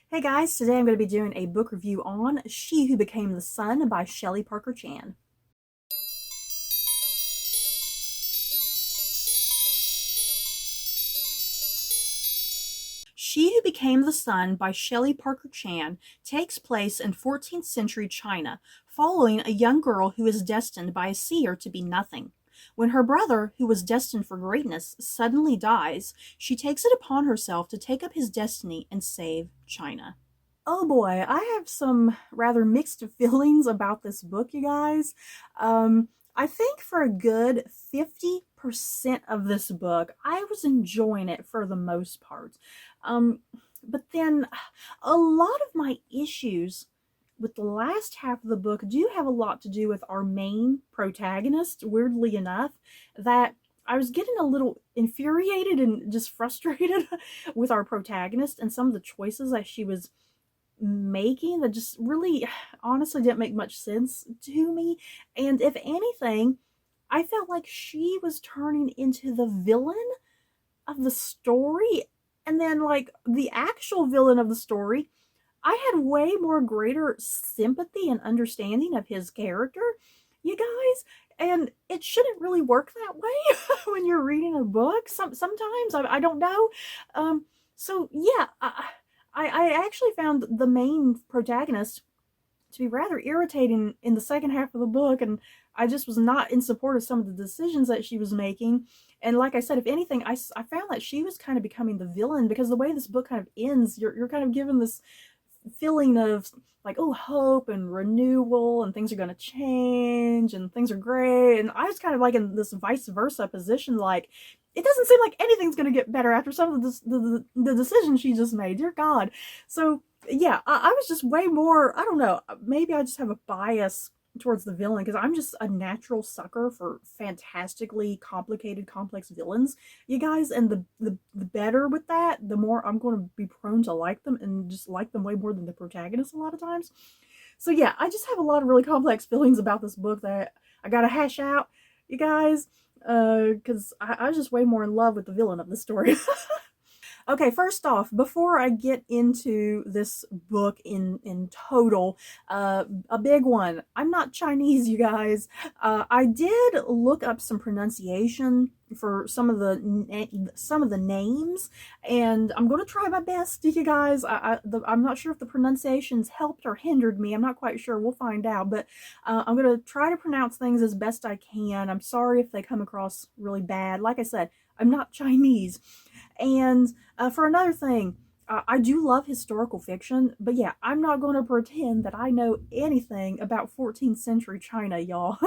Hey guys, today I'm going to be doing a book review on She Who Became the Sun by Shelley Parker Chan. She Who Became the Sun by Shelley Parker Chan takes place in 14th century China, following a young girl who is destined by a seer to be nothing. When her brother, who was destined for greatness, suddenly dies, she takes it upon herself to take up his destiny and save China. Oh boy, I have some rather mixed feelings about this book, you guys. I think for a good 50% of this book, I was enjoying it for the most part. Um, but then a lot of my issues with the last half of the book do have a lot to do with our main protagonist, weirdly enough, that I was getting a little infuriated and just frustrated with our protagonist and some of the choices that she was making that just really honestly didn't make much sense to me. And if anything, I felt like she was turning into the villain of the story. And then, like, the actual villain of the story, I had way more greater sympathy and understanding of his character, you guys. And it shouldn't really work that way when you're reading a book. Sometimes I don't know. So yeah, I actually found the main protagonist to be rather irritating in the second half of the book, and I just was not in support of some of the decisions that she was making. And like I said, if anything, I found that she was kind of becoming the villain, because the way this book kind of ends, you're kind of given this feeling of like, oh, hope and renewal, and things are going to change and things are great. And I was kind of like in this vice versa position, like it doesn't seem like anything's going to get better after some of the decisions she just made. Dear God. So yeah, I was just way more, I don't know, maybe I just have a bias towards the villain because I'm just a natural sucker for fantastically complicated, complex villains, you guys. And the better with that, the more I'm going to be prone to like them, and just like them way more than the protagonist a lot of times. So yeah, I just have a lot of really complex feelings about this book that I gotta hash out, you guys, because I was just way more in love with the villain of the story. Okay, first off, before I get into this book in total, a big one. I'm not Chinese, you guys. I did look up some pronunciation for some of the names, and I'm going to try my best, you guys. I'm not sure if the pronunciations helped or hindered me. I'm not quite sure. We'll find out. But I'm going to try to pronounce things as best I can. I'm sorry if they come across really bad. Like I said, I'm not Chinese. And for another thing, I do love historical fiction, but yeah, I'm not going to pretend that I know anything about 14th century China, y'all.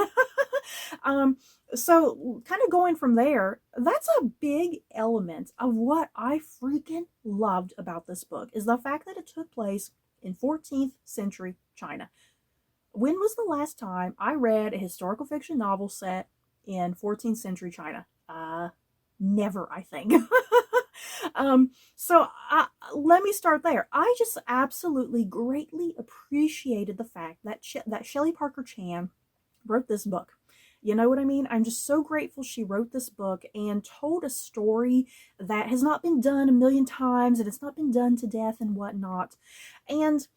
um, so, kind of going from there, that's a big element of what I freaking loved about this book, is the fact that it took place in 14th century China. When was the last time I read a historical fiction novel set in 14th century China? Never, I think. So let me start there. I just absolutely greatly appreciated the fact that that Shelley Parker Chan wrote this book. You know what I mean? I'm just so grateful she wrote this book and told a story that has not been done a million times, and it's not been done to death and whatnot. And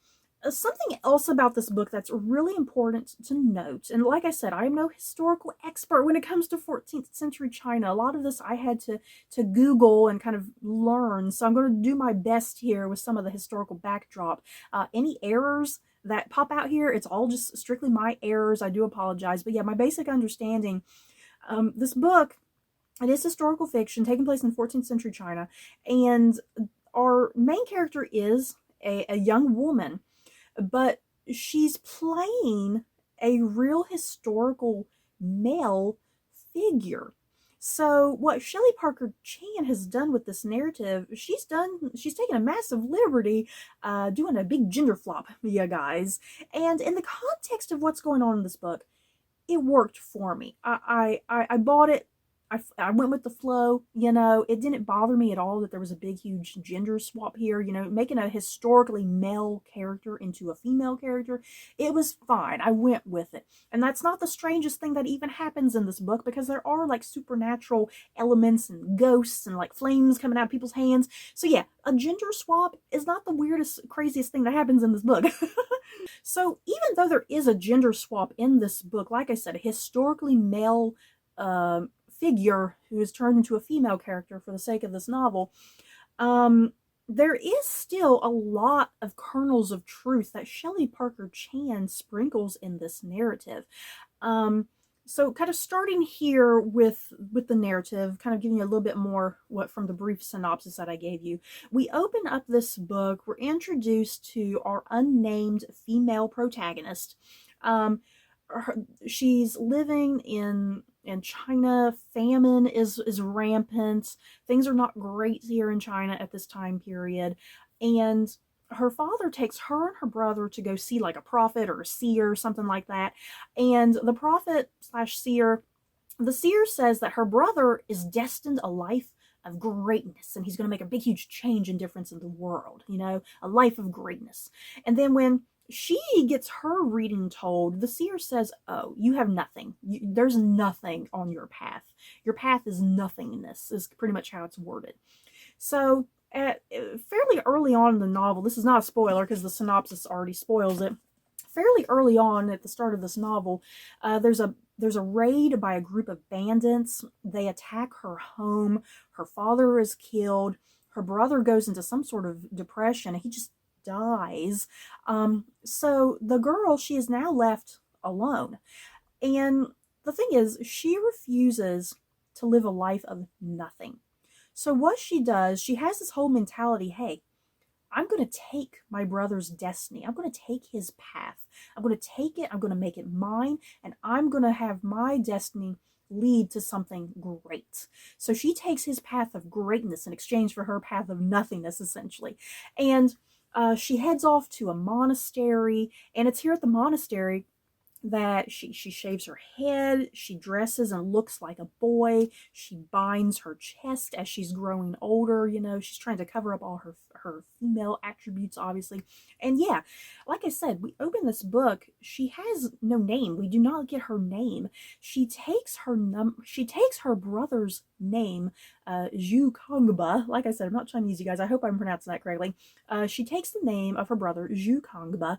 something else about this book that's really important to note, and like I said, I'm no historical expert when it comes to 14th century China. A lot of this I had to Google and kind of learn, so I'm going to do my best here with some of the historical backdrop. Any errors that pop out here, it's all just strictly my errors. I do apologize. But yeah, my basic understanding, this book, it is historical fiction taking place in 14th century China, and our main character is a young woman, but she's playing a real historical male figure. So what Shelley Parker Chan has done with this narrative, she's taken a massive liberty, doing a big gender flop, you guys. And in the context of what's going on in this book, it worked for me. I bought it. I went with the flow. You know, it didn't bother me at all that there was a big, huge gender swap here. You know, making a historically male character into a female character, it was fine. I went with it. And that's not the strangest thing that even happens in this book, because there are like supernatural elements and ghosts and like flames coming out of people's hands. So yeah, a gender swap is not the weirdest, craziest thing that happens in this book. So even though there is a gender swap in this book, like I said, a historically male figure who is turned into a female character for the sake of this novel, there is still a lot of kernels of truth that Shelley Parker Chan sprinkles in this narrative. So kind of starting here with the narrative, kind of giving you a little bit more from the brief synopsis that I gave you. We open up this book, we're introduced to our unnamed female protagonist. She's living in China. Famine is rampant. Things are not great here in China at this time period. And her father takes her and her brother to go see like a prophet or a seer or something like that. And the prophet slash seer, the seer says that her brother is destined a life of greatness, and he's going to make a big, huge change and difference in the world, you know, a life of greatness. And then when she gets her reading told, the seer says, oh, you have nothing. There's nothing on your path. Your path is nothingness, is pretty much how it's worded. So fairly early on in the novel, this is not a spoiler because the synopsis already spoils it. Fairly early on at the start of this novel, there's a raid by a group of bandits. They attack her home. Her father is killed. Her brother goes into some sort of depression. He just dies. So the girl, she is now left alone. And the thing is, she refuses to live a life of nothing. So what she does, she has this whole mentality, hey, I'm going to take my brother's destiny. I'm going to take his path. I'm going to take it. I'm going to make it mine. And I'm going to have my destiny lead to something great. So she takes his path of greatness in exchange for her path of nothingness, essentially. And she heads off to a monastery. And it's here at the monastery that she shaves her head, she dresses and looks like a boy, she binds her chest as she's growing older, you know, she's trying to cover up all her female attributes, obviously. And yeah, like I said, we open this book, she has no name. We do not get her name. She takes her brother's name, Zhu Kongba. Like I said, I'm not Chinese, you guys. I hope I'm pronouncing that correctly. She takes the name of her brother, Zhu Kongba,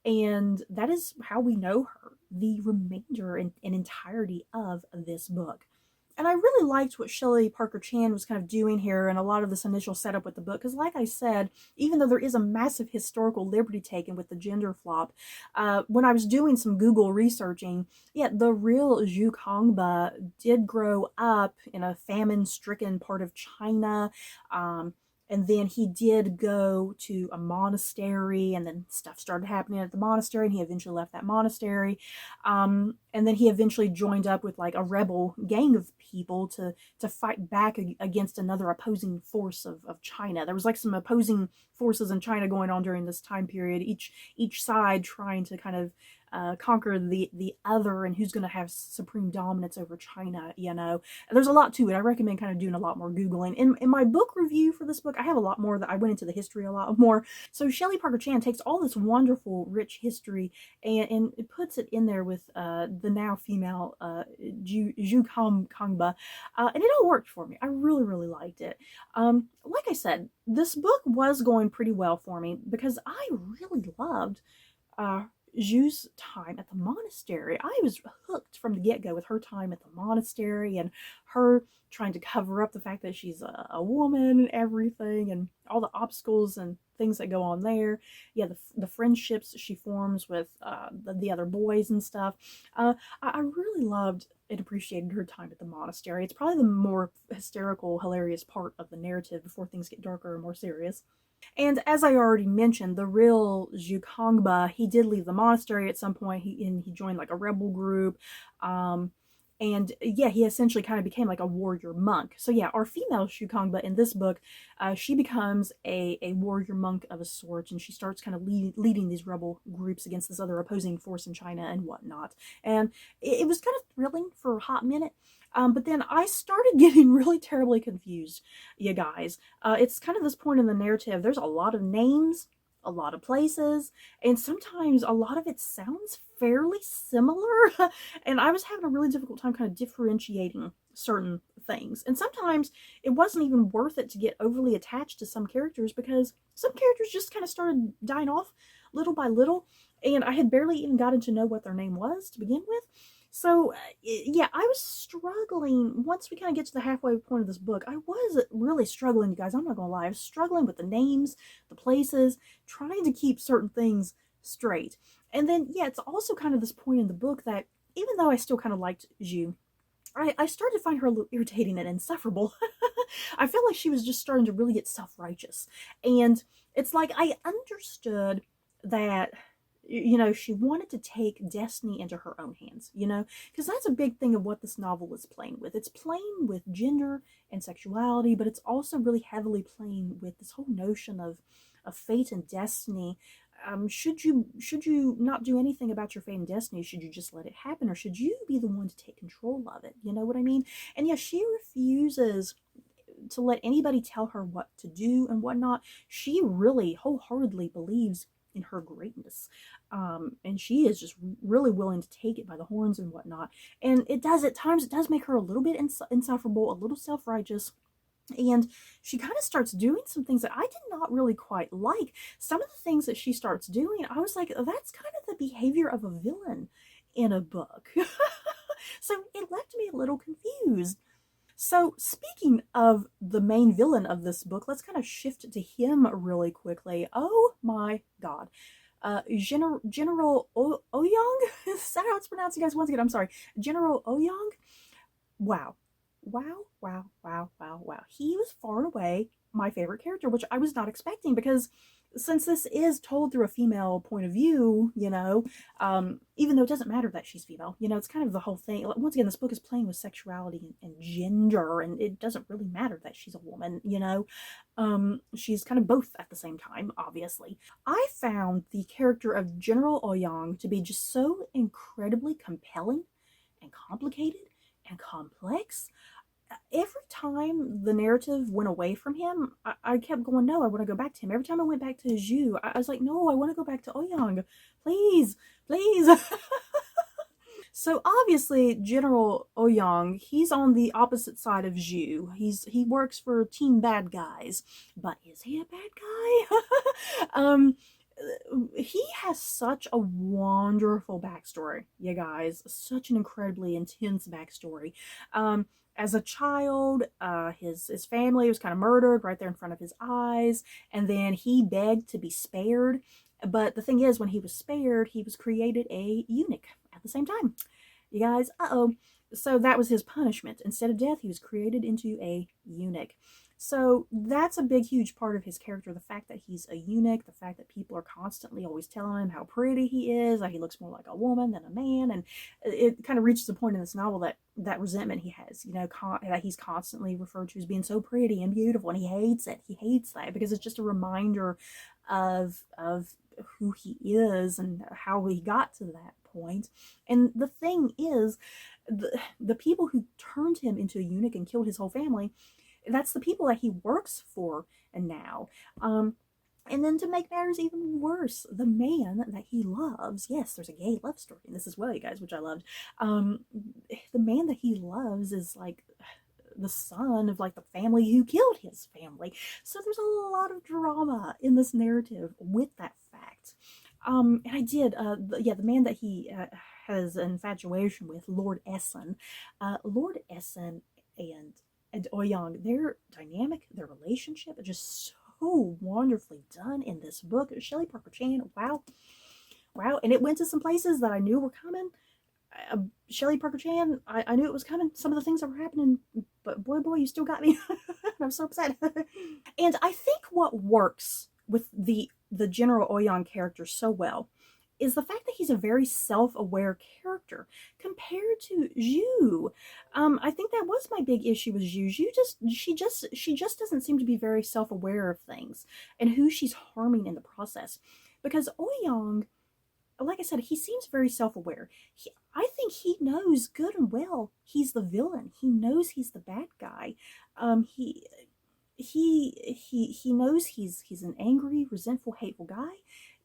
and that is how we know her the remainder and entirety of this book. And I really liked what Shelley Parker Chan was kind of doing here and a lot of this initial setup with the book, because like I said, even though there is a massive historical liberty taken with the gender flop, when I was doing some Google researching, yeah, the real Zhu Kongba did grow up in a famine-stricken part of China, and then he did go to a monastery, and then stuff started happening at the monastery, and he eventually left that monastery. And then he eventually joined up with like a rebel gang of people to fight back against another opposing force of China. There was like some opposing forces in China going on during this time period, each side trying to kind of conquer the other, and who's going to have supreme dominance over China, you know. And there's a lot to it. I recommend kind of doing a lot more Googling. In my book review for this book, I have a lot more that I went into the history a lot more. So Shelley Parker Chan takes all this wonderful, rich history and it puts it in there with the now female Zhu Kongba, and it all worked for me. I really, really liked it. Like I said, this book was going pretty well for me because I really loved Zhu's time at the monastery. I was hooked from the get-go with her time at the monastery and her trying to cover up the fact that she's a woman and everything, and all the obstacles and things that go on there. Yeah, the friendships she forms with the other boys and stuff. I really loved and appreciated her time at the monastery. It's probably the more hysterical, hilarious part of the narrative before things get darker and more serious. And as I already mentioned, the real Zhu Kongba, he did leave the monastery at some point. He joined like a rebel group. And yeah, he essentially kind of became like a warrior monk. So yeah, our female Zhu Kongba in this book, she becomes a warrior monk of a sort, and she starts kind of leading these rebel groups against this other opposing force in China and whatnot. And it was kind of thrilling for a hot minute. But then I started getting really terribly confused, you guys. It's kind of this point in the narrative. There's a lot of names, a lot of places, and sometimes a lot of it sounds fairly similar. And I was having a really difficult time kind of differentiating certain things. And sometimes it wasn't even worth it to get overly attached to some characters because some characters just kind of started dying off little by little, and I had barely even gotten to know what their name was to begin with. So, yeah, I was struggling. Once we kind of get to the halfway point of this book, I was really struggling, you guys. I'm not going to lie. I was struggling with the names, the places, trying to keep certain things straight. And then, yeah, it's also kind of this point in the book that even though I still kind of liked Zhu, I started to find her a little irritating and insufferable. I felt like she was just starting to really get self-righteous. And it's like I understood that, you know, she wanted to take destiny into her own hands, you know, because that's a big thing of what this novel is playing with. It's playing with gender and sexuality, but it's also really heavily playing with this whole notion of fate and destiny. Should you not do anything about your fate and destiny? Should you just let it happen, or should you be the one to take control of it? You know what I mean? And yeah, she refuses to let anybody tell her what to do and whatnot. She really wholeheartedly believes in her greatness. And she is just really willing to take it by the horns and whatnot. And it does, at times, it does make her a little bit insufferable, a little self-righteous. And she kind of starts doing some things that I did not really quite like. Some of the things that she starts doing, I was like, that's kind of the behavior of a villain in a book. So it left me a little confused. So, speaking of the main villain of this book, let's kind of shift to him really quickly. Oh my god. General Oyong? Is that how it's pronounced, you guys? Once again, I'm sorry. General Oyong? Wow. Wow, wow, wow, wow, wow. He was far and away my favorite character, which I was not expecting because since this is told through a female point of view, you know, even though it doesn't matter that she's female, you know, it's kind of the whole thing. Once again, this book is playing with sexuality and gender, and it doesn't really matter that she's a woman, you know. She's kind of both at the same time, obviously. I found the character of General Oyang to be just so incredibly compelling and complicated and complex. Every time the narrative went away from him, I kept going, no, I want to go back to him. Every time I went back to Zhu, I was like, no, I want to go back to Oyang. Please, please. So obviously, General Oyang, he's on the opposite side of Zhu. He works for Team Bad Guys. But is he a bad guy? He has such a wonderful backstory, you guys. Such an incredibly intense backstory. As a child, his family was kind of murdered right there in front of his eyes, and then he begged to be spared. But the thing is, when he was spared, he was created a eunuch at the same time. You guys, uh-oh. So that was his punishment. Instead of death, he was created into a eunuch. So that's a big, huge part of his character. The fact that he's a eunuch, the fact that people are constantly always telling him how pretty he is, that he looks more like a woman than a man. And it kind of reaches the point in this novel that resentment he has, you know, that he's constantly referred to as being so pretty and beautiful. And he hates it. He hates that because it's just a reminder of who he is and how he got to that point. And the thing is, the people who turned him into a eunuch and killed his whole family, that's the people that he works for now. And then to make matters even worse, the man that he loves, yes, there's a gay love story in this as well, you guys, which I loved. The man that he loves is like the son of like the family who killed his family. So there's a lot of drama in this narrative with that fact. And I did, the man that he has an infatuation with, Lord Essen. Lord Essen and Oyang, their dynamic, their relationship is just so wonderfully done in this book. Shelley Parker Chan, wow. Wow. And it went to some places that I knew were coming. Shelley Parker Chan, I knew it was coming, some of the things that were happening, but boy, you still got me. I'm so upset. And I think what works with the General Oyang character so well is the fact that he's a very self-aware character compared to Zhu. I think that was my big issue with Zhu. She just doesn't seem to be very self-aware of things and who she's harming in the process. Because Oyang, like I said, he seems very self-aware. I think he knows good and well he's the villain. He knows he's the bad guy. He he knows he's an angry, resentful, hateful guy.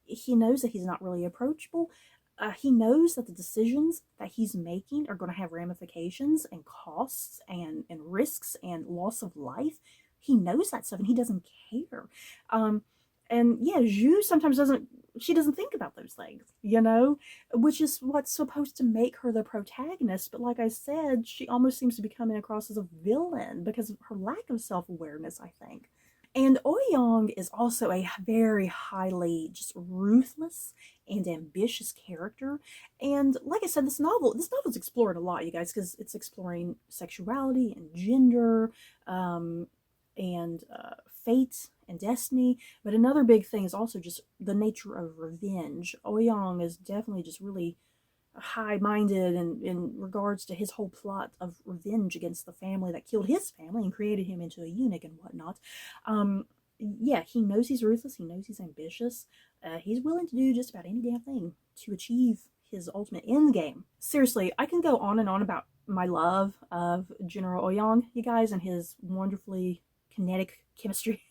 He knows that he's not really approachable. He knows that the decisions that he's making are going to have ramifications and costs and risks and loss of life. He knows that stuff and he doesn't care. And yeah, Zhu sometimes doesn't, she doesn't think about those things, you know, which is what's supposed to make her the protagonist. But like I said, she almost seems to be coming across as a villain because of her lack of self-awareness, I think. And Ouyang is also a very highly just ruthless and ambitious character. And like I said, this novel's exploring a lot, you guys, because it's exploring sexuality and gender, and fate and destiny. But another big thing is also just the nature of revenge. Ouyang is definitely just really high-minded in regards to his whole plot of revenge against the family that killed his family and created him into a eunuch and whatnot. Yeah, he knows he's ruthless. He knows he's ambitious. He's willing to do just about any damn thing to achieve his ultimate end game. Seriously, I can go on and on about my love of General Ouyang, you guys, and his wonderfully kinetic chemistry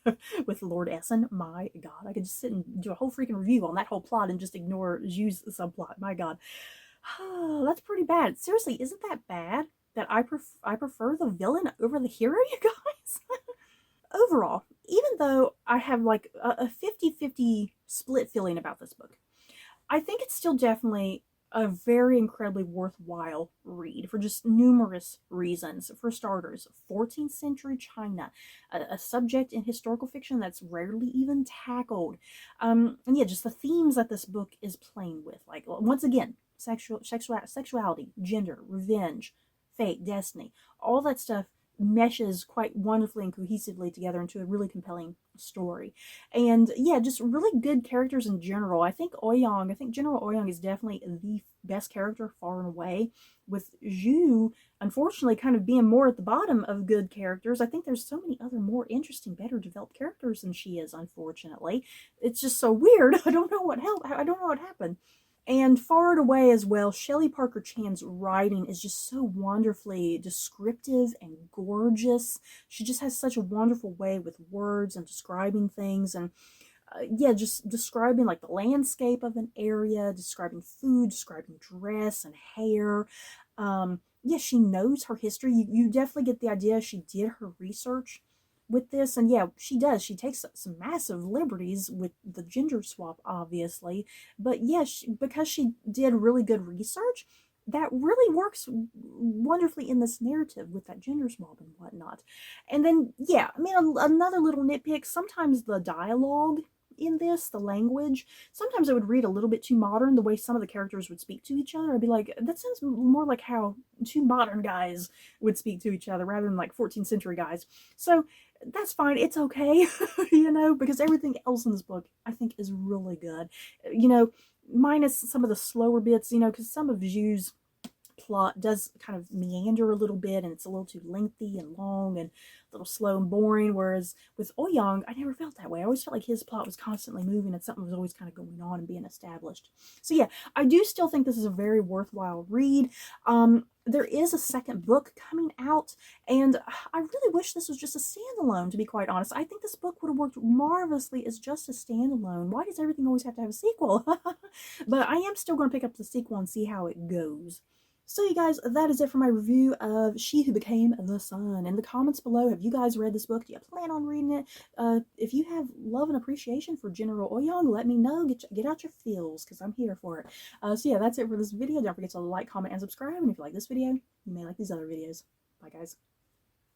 with Lord Essen. My god, I could just sit and do a whole freaking review on that whole plot and just ignore Zhu's subplot. My god. That's pretty bad. Seriously, isn't that bad that I prefer the villain over the hero, you guys? Overall, even though I have like a 50-50 split feeling about this book, I think it's still definitely a very incredibly worthwhile read for just numerous reasons. For starters, 14th century China, a subject in historical fiction that's rarely even tackled. And yeah, just the themes that this book is playing with. Like, once again, sexuality, gender, revenge, fate, destiny, all that stuff meshes quite wonderfully and cohesively together into a really compelling story. And yeah, just really good characters in general. I think General Ouyang is definitely the best character far and away, with Zhu unfortunately kind of being more at the bottom of good characters. I think there's so many other more interesting, better developed characters than she is, unfortunately. It's just so weird. I don't know what happened. And far and away as well, Shelley Parker Chan's writing is just so wonderfully descriptive and gorgeous. She just has such a wonderful way with words and describing things, and yeah, just describing like the landscape of an area, describing food, describing dress and hair. Yeah, she knows her history. You definitely get the idea she did her research with this. And yeah, she does. She takes some massive liberties with the gender swap, obviously. But yeah, because she did really good research, that really works wonderfully in this narrative with that gender swap and whatnot. And then, yeah, I mean, another little nitpick, sometimes the dialogue in this, the language, sometimes it would read a little bit too modern, the way some of the characters would speak to each other. I'd be like, that sounds more like how two modern guys would speak to each other rather than like 14th century guys. So that's fine. It's okay, you know, because everything else in this book I think is really good. You know, minus some of the slower bits, you know, because some of Zhu's plot does kind of meander a little bit and it's a little too lengthy and long and a little slow and boring, whereas with Ouyang, I never felt that way. I always felt like his plot was constantly moving and something was always kind of going on and being established. So yeah, I do still think this is a very worthwhile read. There is a second book coming out, and I really wish this was just a standalone, to be quite honest. I think this book would have worked marvelously as just a standalone. Why does everything always have to have a sequel? But I am still going to pick up the sequel and see how it goes. So you guys, that is it for my review of She Who Became the Sun. In the comments below, have you guys read this book? Do you plan on reading it? If you have love and appreciation for General Ouyang, let me know. Get out your feels, because I'm here for it. So yeah, that's it for this video. Don't forget to like, comment, and subscribe. And if you like this video, you may like these other videos. Bye, guys.